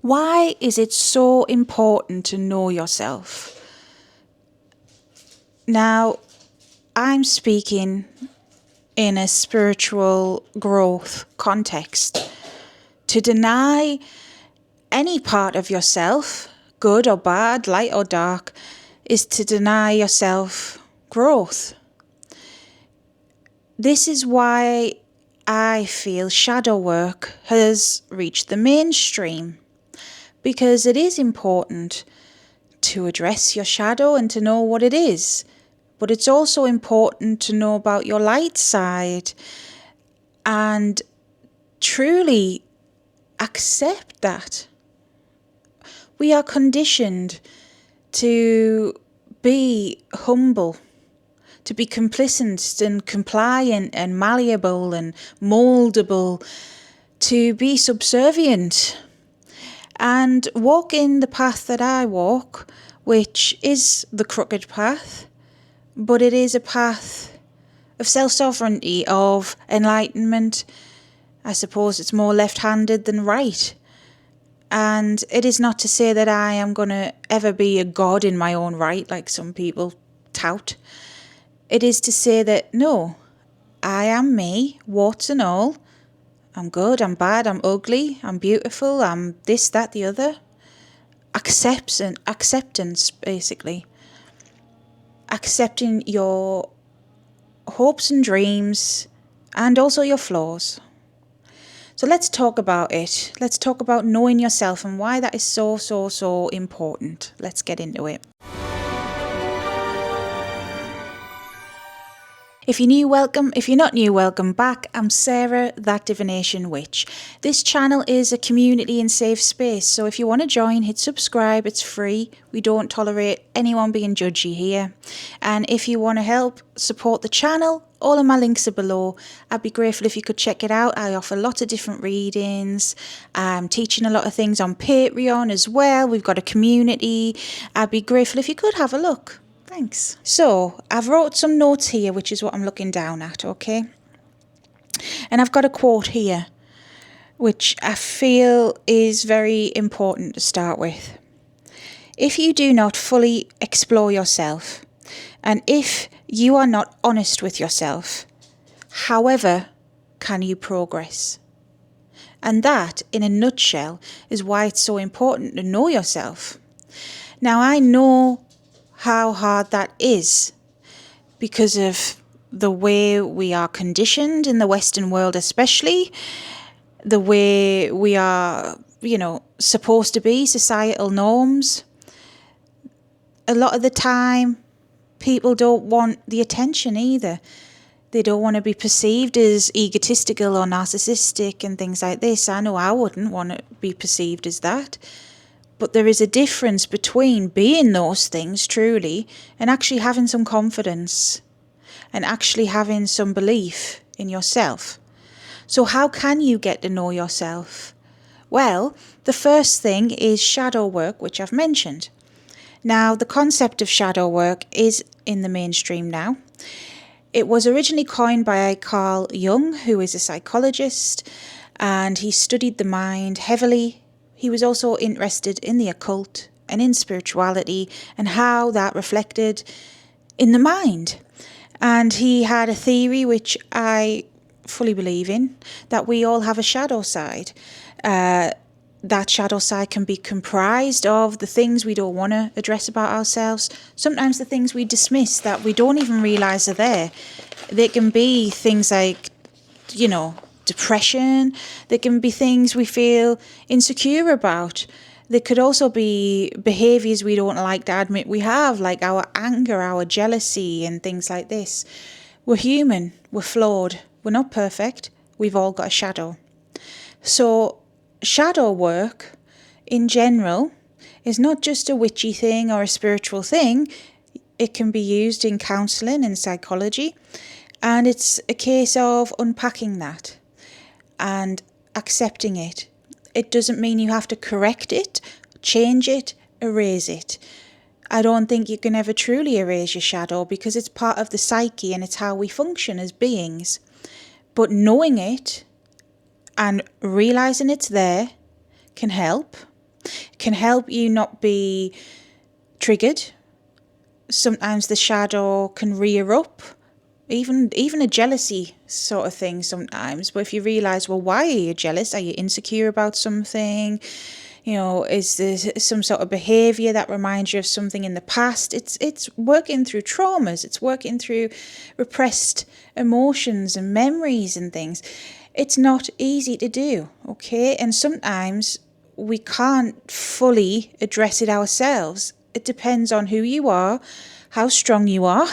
Why is it so important to know yourself? Now, I'm speaking in a spiritual growth context. To deny any part of yourself, good or bad, light or dark, is to deny yourself growth. This is why I feel shadow work has reached the mainstream, because it is important to address your shadow and to know what it is. But it's also important to know about your light side and truly accept that. We are conditioned to be humble, to be complacent and compliant and malleable and moldable, to be subservient and walk in the path that I walk, which is the crooked path, but it is a path of self-sovereignty, of enlightenment. I suppose it's more left-handed than right. And it is not to say that I am going to ever be a god in my own right, like some people tout. It is to say that, no, I am me, warts and all. I'm good, I'm bad, I'm ugly, I'm beautiful, I'm this, that, the other. Acceptance, basically. Accepting your hopes and dreams and also your flaws. So let's talk about it. Let's talk about knowing yourself and why that is so, so, so important. Let's get into it. If you're new, welcome. If you're not new, welcome back. I'm Sarah, that divination witch. This channel is a community and safe space, so if you want to join, hit subscribe. It's free. We don't tolerate anyone being judgy here. And if you want to help support the channel, all of my links are below. I'd be grateful if you could check it out. I offer lots of different readings. I'm teaching a lot of things on Patreon as well. We've got a community. I'd be grateful if you could have a look. Thanks. So I've wrote some notes here, which is what I'm looking down at, okay? And I've got a quote here, which I feel is very important to start with. If you do not fully explore yourself, and if you are not honest with yourself, however can you progress? And that, in a nutshell, is why it's so important to know yourself. Now, I know how hard that is because of the way we are conditioned in the Western world, especially the way we are, supposed to be, societal norms. A lot of the time, people don't want the attention either. They don't want to be perceived as egotistical or narcissistic and things like this. I know I wouldn't want to be perceived as that. But there is a difference between being those things truly and actually having some confidence and actually having some belief in yourself. So how can you get to know yourself? Well, the first thing is shadow work, which I've mentioned. Now, the concept of shadow work is in the mainstream now. It was originally coined by Carl Jung, who is a psychologist, and he studied the mind heavily. He was also interested in the occult and in spirituality and how that reflected in the mind. And he had a theory, which I fully believe in, that we all have a shadow side. That shadow side can be comprised of the things we don't want to address about ourselves, sometimes the things we dismiss that we don't even realise are there. They can be things like, depression. There can be things we feel insecure about. There could also be behaviours we don't like to admit we have, like our anger, our jealousy and things like this. We're human, we're flawed, we're not perfect, we've all got a shadow. So shadow work in general is not just a witchy thing or a spiritual thing. It can be used in counselling and psychology, and it's a case of unpacking that and accepting it. It doesn't mean you have to correct it, change it, erase it. I don't think you can ever truly erase your shadow because it's part of the psyche and it's how we function as beings. But knowing it and realising it's there can help. can help you not be triggered. Sometimes the shadow can rear up, even a jealousy sort of thing sometimes. But if you realise, well, why are you jealous? Are you insecure about something? You know, is there some sort of behaviour that reminds you of something in the past? It's working through traumas. It's working through repressed emotions and memories and things. It's not easy to do, okay? And sometimes we can't fully address it ourselves. It depends on who you are, how strong you are.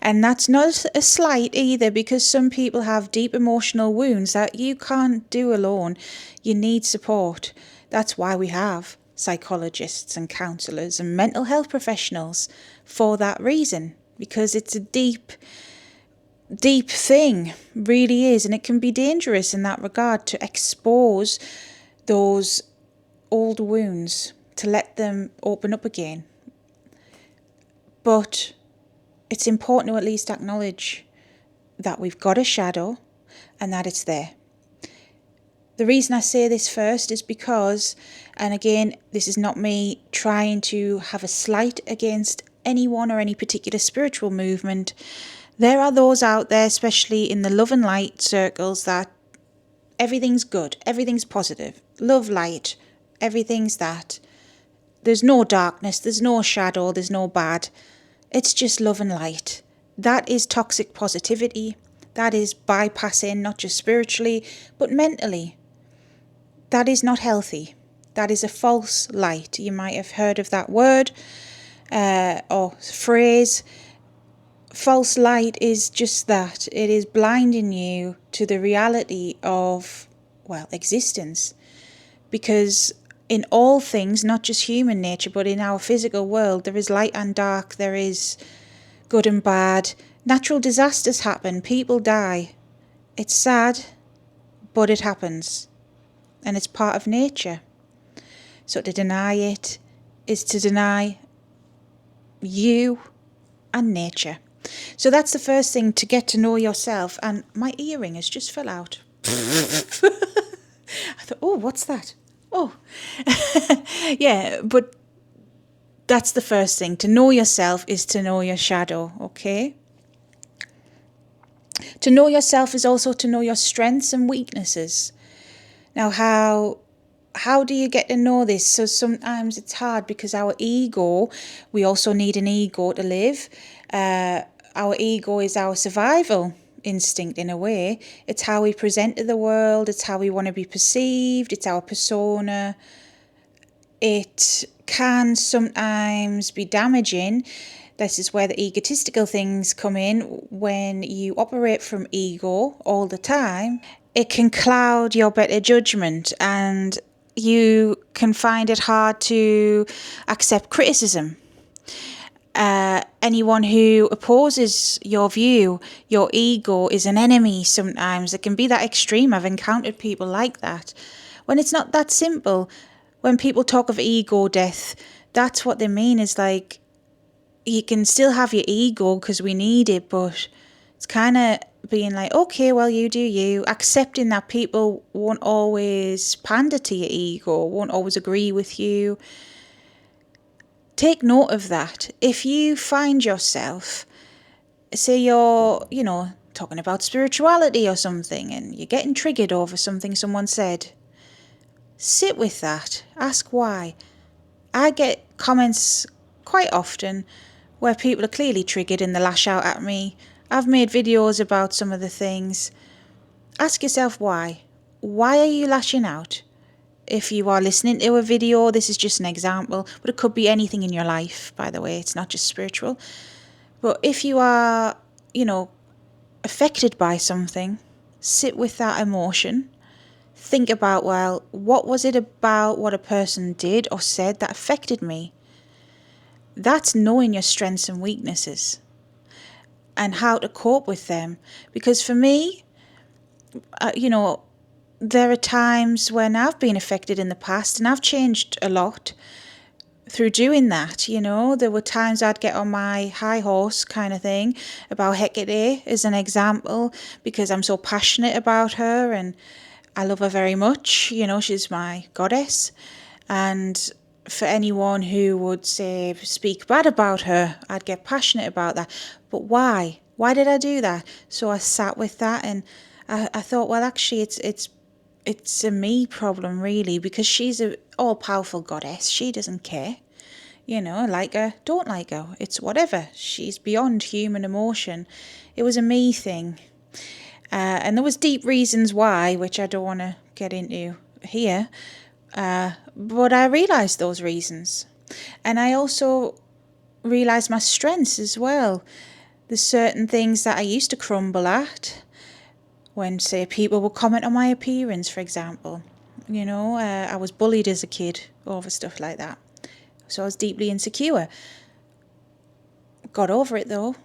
And that's not a slight either, because some people have deep emotional wounds that you can't do alone. You need support. That's why we have psychologists and counsellors and mental health professionals, for that reason, because it's a deep thing, really is, and it can be dangerous in that regard to expose those old wounds, to let them open up again. But it's important to at least acknowledge that we've got a shadow and that it's there. The reason I say this first is because, and again, this is not me trying to have a slight against anyone or any particular spiritual movement. There are those out there, especially in the love and light circles, that everything's good, everything's positive, love, light, everything's that. There's no darkness, there's no shadow, there's no bad. It's just love and light. That is toxic positivity. That is bypassing, not just spiritually, but mentally. That is not healthy. That is a false light. You might have heard of that word or phrase. False light is just that. It is blinding you to the reality of, well, existence. Because in all things, not just human nature, but in our physical world, there is light and dark, there is good and bad. Natural disasters happen, people die. It's sad, but it happens. And it's part of nature. So to deny it is to deny you and nature. So that's the first thing, to get to know yourself. And my earring has just fell out. I thought, oh, what's that? Oh, yeah, but that's the first thing. To know yourself is to know your shadow, okay? To know yourself is also to know your strengths and weaknesses. Now, how do you get to know this? So sometimes it's hard because our ego, we also need an ego to live. Our ego is our survival instinct in a way. It's how we present to the world. It's how we want to be perceived. It's our persona. It can sometimes be damaging. This is where the egotistical things come in. When you operate from ego all the time, it can cloud your better judgment, and you can find it hard to accept criticism. Anyone who opposes your view, your ego is an enemy sometimes. It can be that extreme. I've encountered people like that. When it's not that simple, when people talk of ego death, that's what they mean, is like, you can still have your ego because we need it, but it's kind of being like, okay, well, you do you, accepting that people won't always pander to your ego, won't always agree with you. Take note of that. If you find yourself, say you're, talking about spirituality or something, and you're getting triggered over something someone said, sit with that. Ask why. I get comments quite often where people are clearly triggered and they lash out at me. I've made videos about some of the things. Ask yourself why. Why are you lashing out? If you are listening to a video, this is just an example, but it could be anything in your life, by the way. It's not just spiritual. But if you are, affected by something, sit with that emotion. Think about, well, what was it about what a person did or said that affected me? That's knowing your strengths and weaknesses and how to cope with them. Because for me, there are times when I've been affected in the past, and I've changed a lot through doing that. There were times I'd get on my high horse kind of thing about Hecate as an example, because I'm so passionate about her and I love her very much. She's my goddess. And for anyone who would say, speak bad about her, I'd get passionate about that. But why? Why did I do that? So I sat with that, and I thought, well, actually, it's a me problem, really, because she's a all-powerful goddess. She doesn't care. Like her, don't like her. It's whatever. She's beyond human emotion. It was a me thing. And there was deep reasons why, which I don't want to get into here. But I realised those reasons. And I also realised my strengths as well. There's certain things that I used to crumble at when, say, people would comment on my appearance, for example. I was bullied as a kid over stuff like that. So I was deeply insecure. Got over it though.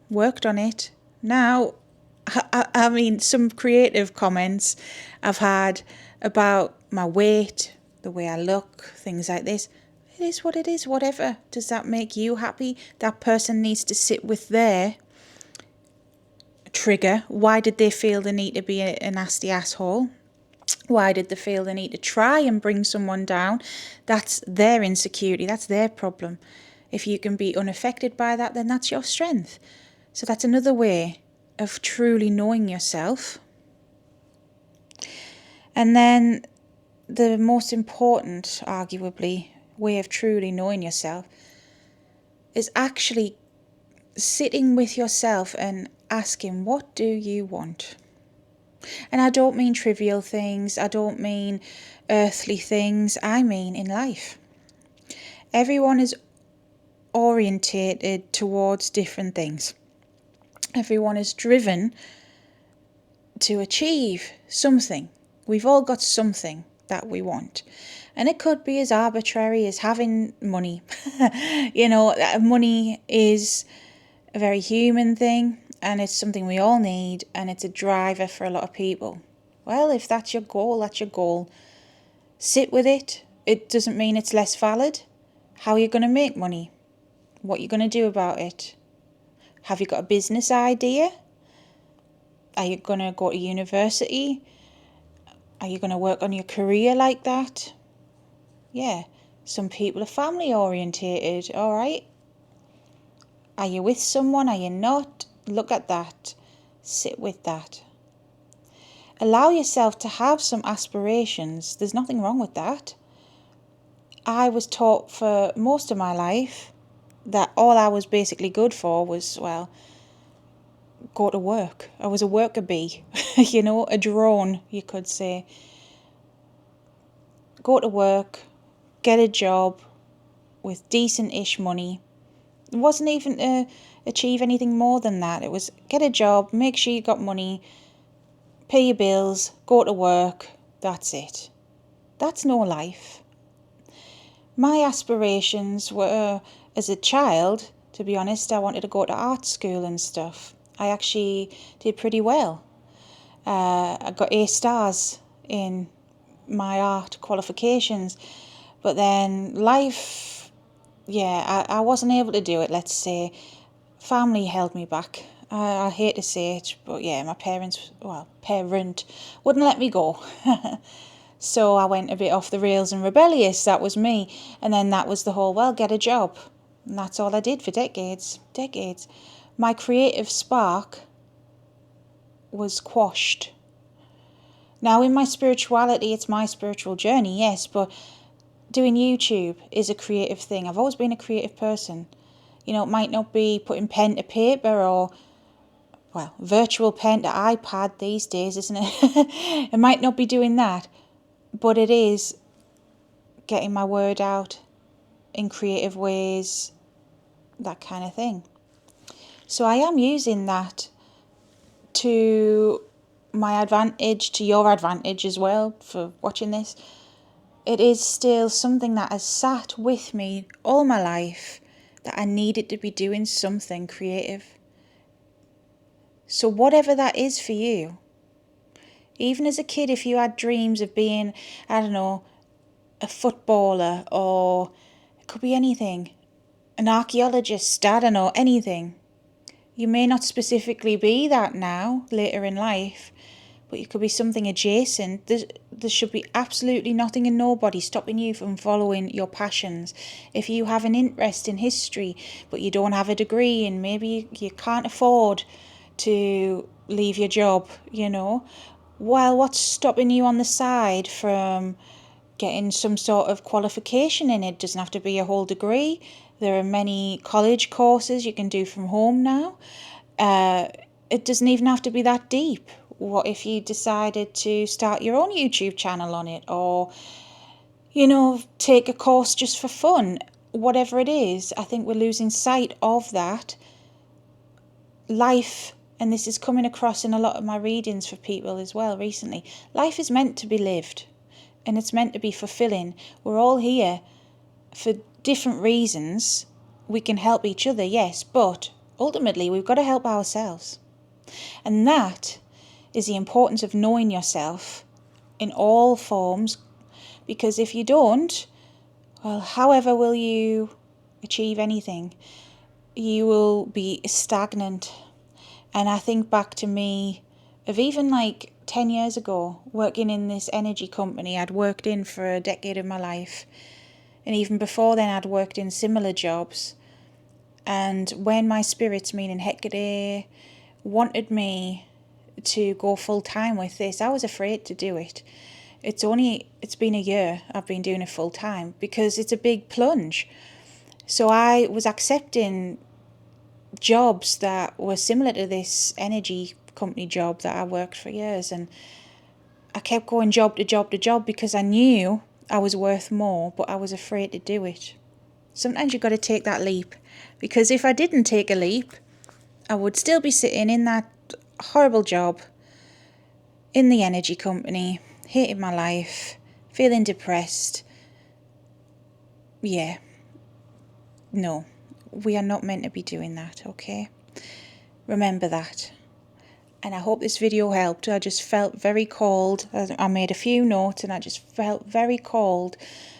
Worked on it. Now, I mean, some creative comments I've had about my weight, the way I look, things like this. It is what it is, whatever. Does that make you happy? That person needs to sit with their trigger. Why did they feel the need to be a nasty asshole? Why did they feel the need to try and bring someone down? That's their insecurity. That's their problem. If you can be unaffected by that, then that's your strength. So that's another way of truly knowing yourself. And then the most important, arguably, way of truly knowing yourself is actually sitting with yourself and asking, what do you want? And I don't mean trivial things. I don't mean earthly things. I mean in life. Everyone is orientated towards different things. Everyone is driven to achieve something. We've all got something that we want. And it could be as arbitrary as having money. Money is a very human thing, and it's something we all need, and it's a driver for a lot of people. Well, if that's your goal, that's your goal. Sit with it. It doesn't mean it's less valid. How are you going to make money? What are you going to do about it? Have you got a business idea? Are you going to go to university? Are you going to work on your career like that? Yeah, some people are family orientated, all right? Are you with someone? Are you not? Look at that. Sit with that. Allow yourself to have some aspirations. There's nothing wrong with that. I was taught for most of my life that all I was basically good for was, well, go to work. I was a worker bee, a drone, you could say. Go to work, get a job with decent-ish money. It wasn't even to achieve anything more than that. It was get a job, make sure you got money, pay your bills, go to work. That's it. That's no life. My aspirations were, as a child, to be honest, I wanted to go to art school and stuff. I actually did pretty well. I got A stars in my art qualifications. But then life, I wasn't able to do it, let's say. Family held me back. I hate to say it, but yeah, my parent wouldn't let me go. So I went a bit off the rails and rebellious. That was me. And then that was the whole, well, get a job. And that's all I did for decades. My creative spark was quashed. Now, in my spirituality, it's my spiritual journey, yes, but doing YouTube is a creative thing. I've always been a creative person. It might not be putting pen to paper or, well, virtual pen to iPad these days, isn't it? It might not be doing that, but it is getting my word out in creative ways, that kind of thing. So I am using that to my advantage, to your advantage as well for watching this. It is still something that has sat with me all my life, that I needed to be doing something creative. So whatever that is for you, even as a kid, if you had dreams of being, I don't know, a footballer, or it could be anything, an archaeologist, I don't know, anything. You may not specifically be that now, later in life, but it could be something adjacent. There should be absolutely nothing and nobody stopping you from following your passions. If you have an interest in history, but you don't have a degree, and maybe you can't afford to leave your job, well, what's stopping you on the side from getting some sort of qualification in it? It doesn't have to be a whole degree. There are many college courses you can do from home now. It doesn't even have to be that deep. What if you decided to start your own YouTube channel on it, or take a course just for fun? Whatever it is, I think we're losing sight of that. Life, and this is coming across in a lot of my readings for people as well recently, life is meant to be lived, and it's meant to be fulfilling. We're all here for different reasons. We can help each other, yes, but ultimately we've got to help ourselves. And that is the importance of knowing yourself in all forms, because if you don't, well, however will you achieve anything? You will be stagnant. And I think back to me of even like 10 years ago, working in this energy company I'd worked in for a decade of my life. And even before then, I'd worked in similar jobs. And when my spirits, meaning Hecate, wanted me to go full time with this, I was afraid to do it. It's been a year I've been doing it full time, because it's a big plunge. So I was accepting jobs that were similar to this energy company job that I worked for years, and I kept going job to job to job because I knew I was worth more, but I was afraid to do it. Sometimes you've got to take that leap, because if I didn't take a leap, I would still be sitting in that horrible job in the energy company, hating my life, feeling depressed. Yeah, no, we are not meant to be doing that, okay? Remember that. And I hope this video helped. I just felt very called. I made a few notes and I just felt very called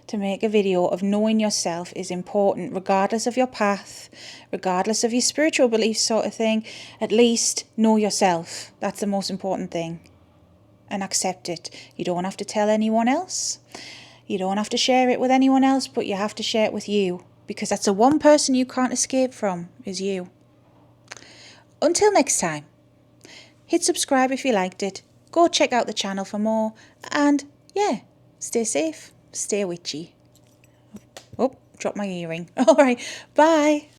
to make a video of knowing yourself is important, regardless of your path, regardless of your spiritual beliefs, sort of thing. At least know yourself. That's the most important thing. And accept it. You don't have to tell anyone else. You don't have to share it with anyone else, but you have to share it with you, because that's the one person you can't escape from, is you. Until next time, hit subscribe if you liked it. Go check out the channel for more. And yeah, stay safe, stay witchy. Oh, dropped my earring. All right, bye.